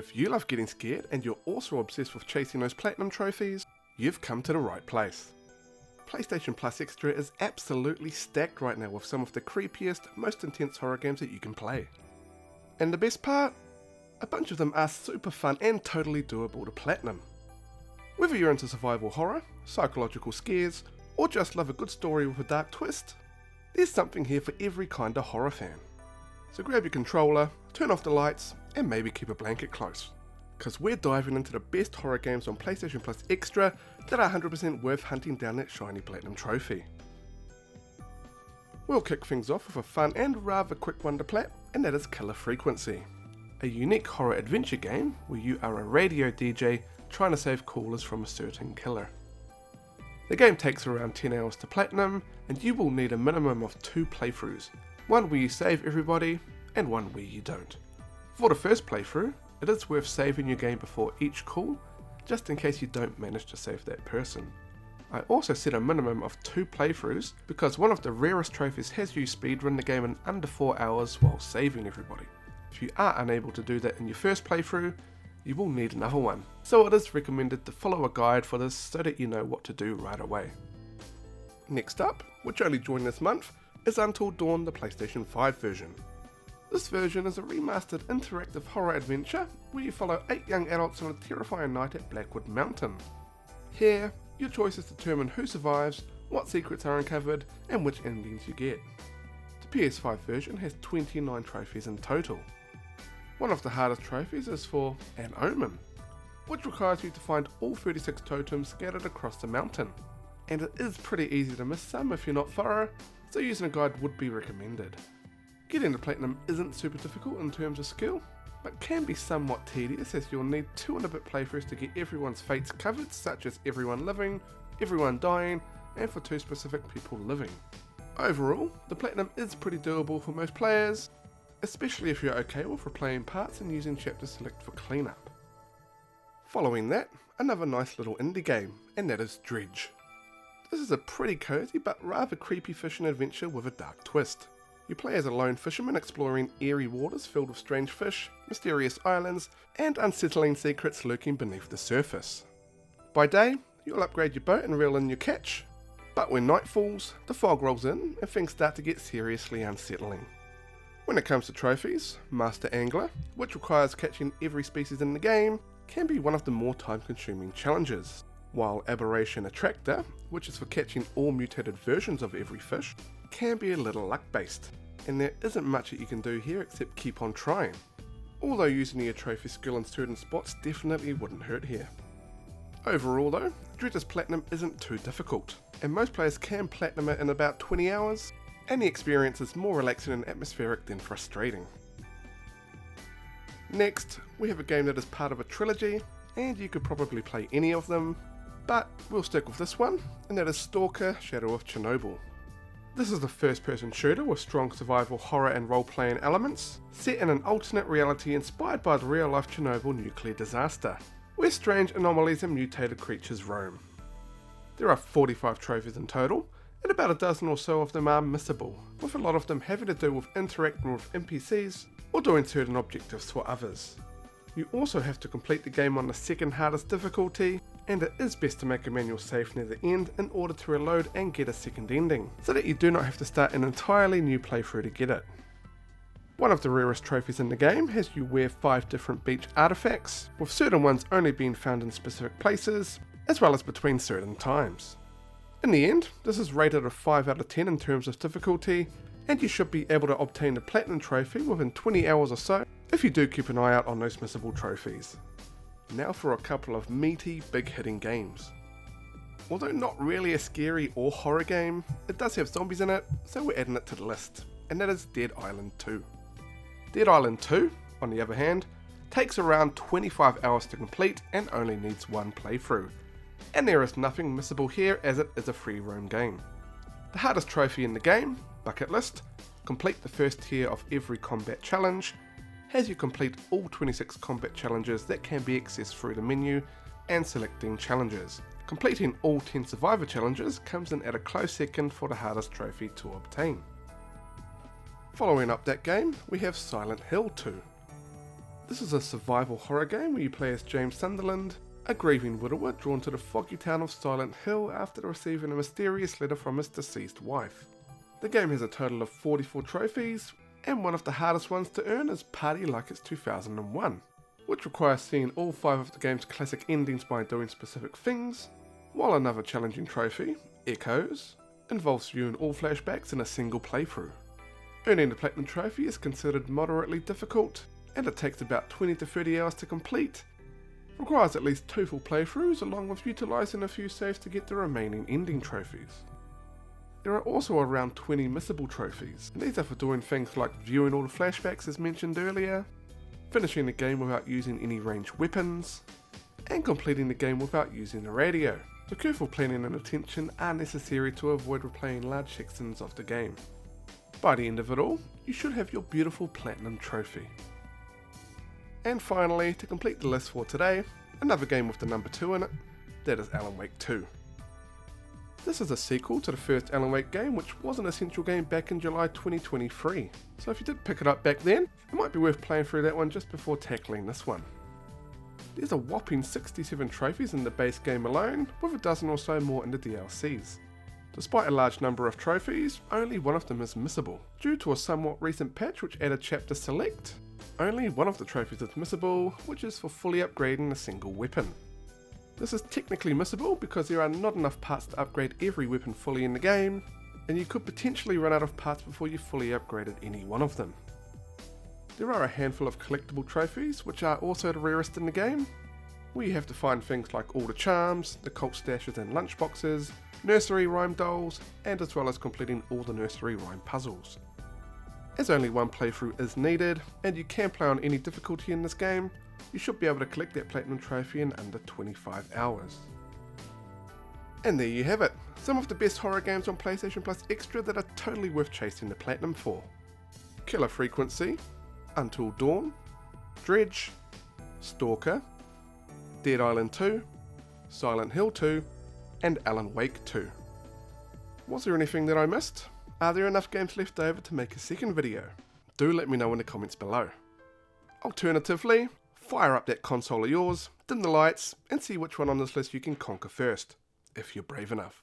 If you love getting scared and you're also obsessed with chasing those platinum trophies, you've come to the right place. PlayStation Plus Extra is absolutely stacked right now with some of the creepiest, most intense horror games that you can play. And the best part? A bunch of them are super fun and totally doable to platinum. Whether you're into survival horror, psychological scares, or just love a good story with a dark twist, there's something here for every kind of horror fan. So grab your controller, turn off the lights, and maybe keep a blanket close, because we're diving into the best horror games on PlayStation Plus Extra that are 100% worth hunting down that shiny platinum trophy. We'll kick things off with a fun and rather quick one to Plat, and that is Killer Frequency, a unique horror adventure game where you are a radio DJ trying to save callers from a certain killer. The game takes around 10 hours to platinum, and you will need a minimum of 2 playthroughs, one where you save everybody and one where you don't. For the first playthrough, it is worth saving your game before each call, just in case you don't manage to save that person. I also set a minimum of 2 playthroughs because one of the rarest trophies has you speedrun the game in under 4 hours while saving everybody. If you are unable to do that in your first playthrough, you will need another one, so it is recommended to follow a guide for this so that you know what to do right away. Next up, which only joined this month, is Until Dawn, the PlayStation 5 version. This version is a remastered interactive horror adventure where you follow 8 young adults on a terrifying night at Blackwood Mountain. Here, your choices determine who survives, what secrets are uncovered, and which endings you get. The PS5 version has 29 trophies in total. One of the hardest trophies is for An Omen, which requires you to find all 36 totems scattered across the mountain. And it is pretty easy to miss some if you're not thorough, so using a guide would be recommended. Getting to platinum isn't super difficult in terms of skill, but can be somewhat tedious as you'll need 2 and a bit playthroughs to get everyone's fates covered, such as everyone living, everyone dying, and for 2 specific people living. Overall, the platinum is pretty doable for most players, especially if you're okay with replaying parts and using chapter select for cleanup. Following that, another nice little indie game, and that is Dredge. This is a pretty cozy but rather creepy fishing adventure with a dark twist. You play as a lone fisherman exploring eerie waters filled with strange fish, mysterious islands, and unsettling secrets lurking beneath the surface. By day, you'll upgrade your boat and reel in your catch, but when night falls, the fog rolls in and things start to get seriously unsettling. When it comes to trophies, Master Angler, which requires catching every species in the game, can be one of the more time-consuming challenges, while Aberration Attractor, which is for catching all mutated versions of every fish, can be a little luck-based, and there isn't much that you can do here except keep on trying, although using your trophy skill in certain spots definitely wouldn't hurt here. Overall though, Dredge's Platinum isn't too difficult, and most players can platinum it in about 20 hours, and the experience is more relaxing and atmospheric than frustrating. Next, we have a game that is part of a trilogy, and you could probably play any of them, but we'll stick with this one, and that is Stalker: Shadow of Chernobyl. This is the first-person shooter with strong survival horror and role-playing elements, set in an alternate reality inspired by the real-life Chernobyl nuclear disaster, where strange anomalies and mutated creatures roam. There are 45 trophies in total, and about a dozen or so of them are missable, with a lot of them having to do with interacting with NPCs or doing certain objectives for others. You also have to complete the game on the second hardest difficulty, and it is best to make a manual save near the end in order to reload and get a second ending, so that you do not have to start an entirely new playthrough to get it. One of the rarest trophies in the game has you wear 5 different beach artifacts, with certain ones only being found in specific places, as well as between certain times. In the end, this is rated a 5 out of 10 in terms of difficulty, and you should be able to obtain the Platinum trophy within 20 hours or so if you do keep an eye out on those missable trophies. Now for a couple of meaty, big-hitting games. Although not really a scary or horror game, it does have zombies in it, so we're adding it to the list, and that is Dead Island 2. Dead Island 2, on the other hand, takes around 25 hours to complete and only needs 1 playthrough, and there is nothing missable here as it is a free roam game. The hardest trophy in the game, Bucket List, complete the first tier of every combat challenge, has you complete all 26 combat challenges that can be accessed through the menu and selecting challenges. Completing all 10 survivor challenges comes in at a close second for the hardest trophy to obtain. Following up that game, we have Silent Hill 2. This is a survival horror game where you play as James Sunderland, a grieving widower drawn to the foggy town of Silent Hill after receiving a mysterious letter from his deceased wife. The game has a total of 44 trophies, and one of the hardest ones to earn is Party Like It's 2001, which requires seeing all 5 of the game's classic endings by doing specific things, while another challenging trophy, Echoes, involves viewing all flashbacks in a single playthrough. Earning the Platinum Trophy is considered moderately difficult, and it takes about 20 to 30 hours to complete. Requires at least 2 full playthroughs along with utilising a few saves to get the remaining ending trophies. There are also around 20 missable trophies, and these are for doing things like viewing all the flashbacks as mentioned earlier, finishing the game without using any ranged weapons, and completing the game without using the radio. So careful planning and attention are necessary to avoid replaying large sections of the game. By the end of it all, you should have your beautiful Platinum Trophy. And finally, to complete the list for today, another game with the number 2 in it, that is Alan Wake 2. This is a sequel to the first Alan Wake game, which was an essential game back in July 2023, so if you did pick it up back then, it might be worth playing through that one just before tackling this one. There's a whopping 67 trophies in the base game alone, with a dozen or so more in the DLCs. Despite a large number of trophies, only one of them is missable, due to a somewhat recent patch which added Chapter Select. Only one of the trophies is missable, which is for fully upgrading a single weapon. This is technically missable because there are not enough parts to upgrade every weapon fully in the game, and you could potentially run out of parts before you fully upgraded any one of them. There are a handful of collectible trophies, which are also the rarest in the game, where you have to find things like all the charms, the cult stashes and lunchboxes, nursery rhyme dolls, and as well as completing all the nursery rhyme puzzles. As only one playthrough is needed, and you can play on any difficulty in this game, you should be able to collect that Platinum Trophy in under 25 hours. And there you have it, some of the best horror games on PlayStation Plus Extra that are totally worth chasing the Platinum for. Killer Frequency, Until Dawn, Dredge, Stalker, Dead Island 2, Silent Hill 2, and Alan Wake 2. Was there anything that I missed? Are there enough games left over to make a second video? Do let me know in the comments below. Alternatively, fire up that console of yours, dim the lights, and see which one on this list you can conquer first, if you're brave enough.